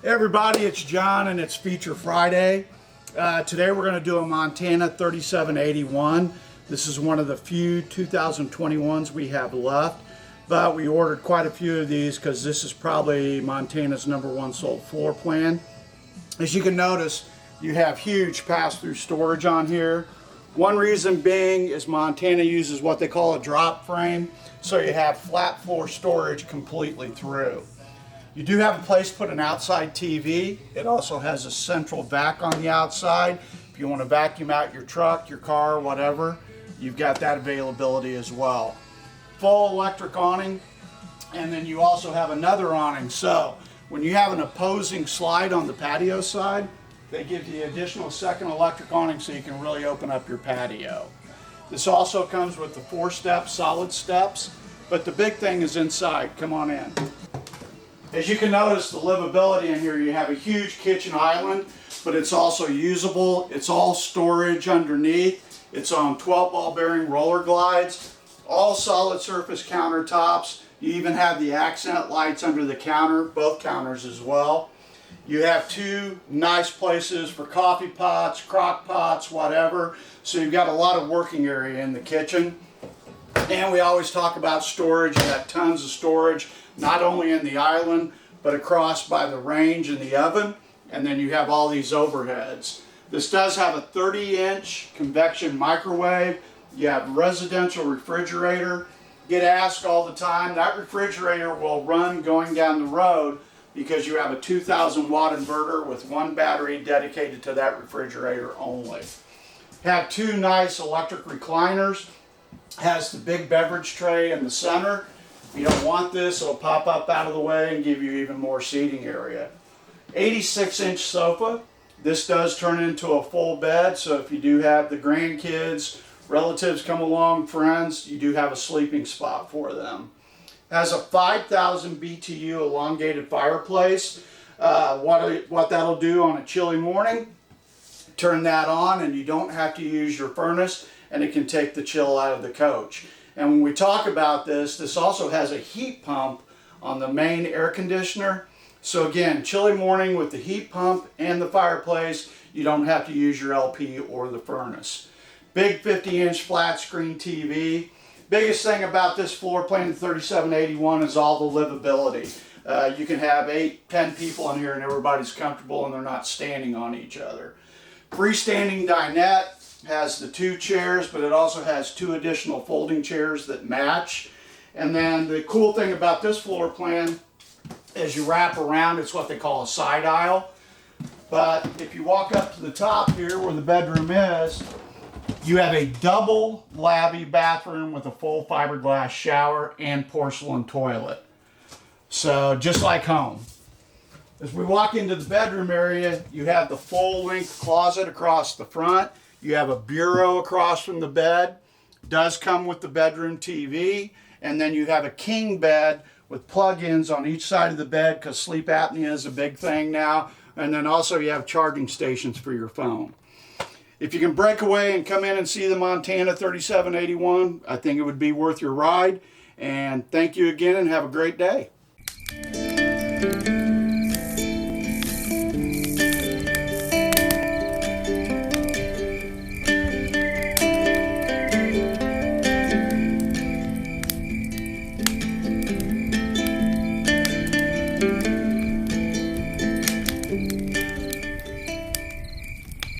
Hey everybody, it's John and it's Feature Friday. Today we're going to do a Montana 3781. This is one of the few 2021s we have left, but we ordered quite a few of these because this is probably Montana's #1 sold floor plan. As you can notice, you have huge pass-through storage on here. One reason being is Montana uses what they call a drop frame, so you have flat floor storage completely through. You do have a place to put an outside TV. It also has a central vac on the outside. If you want to vacuum out your truck, your car, whatever, you've got that availability as well. Full electric awning, and then you also have another awning. So when you have an opposing slide on the patio side, they give you the additional second electric awning so you can really open up your patio. This also comes with the 4-step solid steps, but the big thing is inside. Come on in. As you can notice, the livability in here, you have a huge kitchen island, but it's also usable. It's all storage underneath. It's on 12 ball bearing roller glides, all solid surface countertops. You even have the accent lights under the counter, both counters as well. You have two nice places for coffee pots, crock pots, whatever. So you've got a lot of working area in the kitchen. And we always talk about storage. You have tons of storage, not only in the island, but across by the range and the oven. And then you have all these overheads. This does have a 30-inch convection microwave. You have a residential refrigerator. Get asked all the time, that refrigerator will run going down the road because you have a 2,000 watt inverter with one battery dedicated to that refrigerator only. Have two nice electric recliners. Has the big beverage tray in the center. If you don't want this, it'll pop up out of the way and give you even more seating area. 86-inch sofa. This does turn into a full bed, so if you do have the grandkids, relatives come along, friends, you do have a sleeping spot for them. Has a 5,000 BTU elongated fireplace. What that'll do on a chilly morning, turn that on and you don't have to use your furnace, and it can take the chill out of the coach. And when we talk about this, this also has a heat pump on the main air conditioner. So again, chilly morning with the heat pump and the fireplace, you don't have to use your LP or the furnace. Big 50-inch flat screen TV. Biggest thing about this floor plan 3781 is all the livability. You can have 8-10 people in here and everybody's comfortable and they're not standing on each other. Freestanding dinette. Has the 2 chairs, but it also has 2 additional folding chairs that match. And then the cool thing about this floor plan, as you wrap around, it's what they call a side aisle. But if you walk up to the top here where the bedroom is, you have a double lavy bathroom with a full fiberglass shower and porcelain toilet. So just like home. As we walk into the bedroom area, you have the full length closet across the front. You have a bureau across from the bed. Does come with the bedroom TV. And then you have a king bed with plug-ins on each side of the bed because sleep apnea is a big thing now. And then also you have charging stations for your phone. If you can break away and come in and see the Montana 3781, I think it would be worth your ride. And thank you again and have a great day.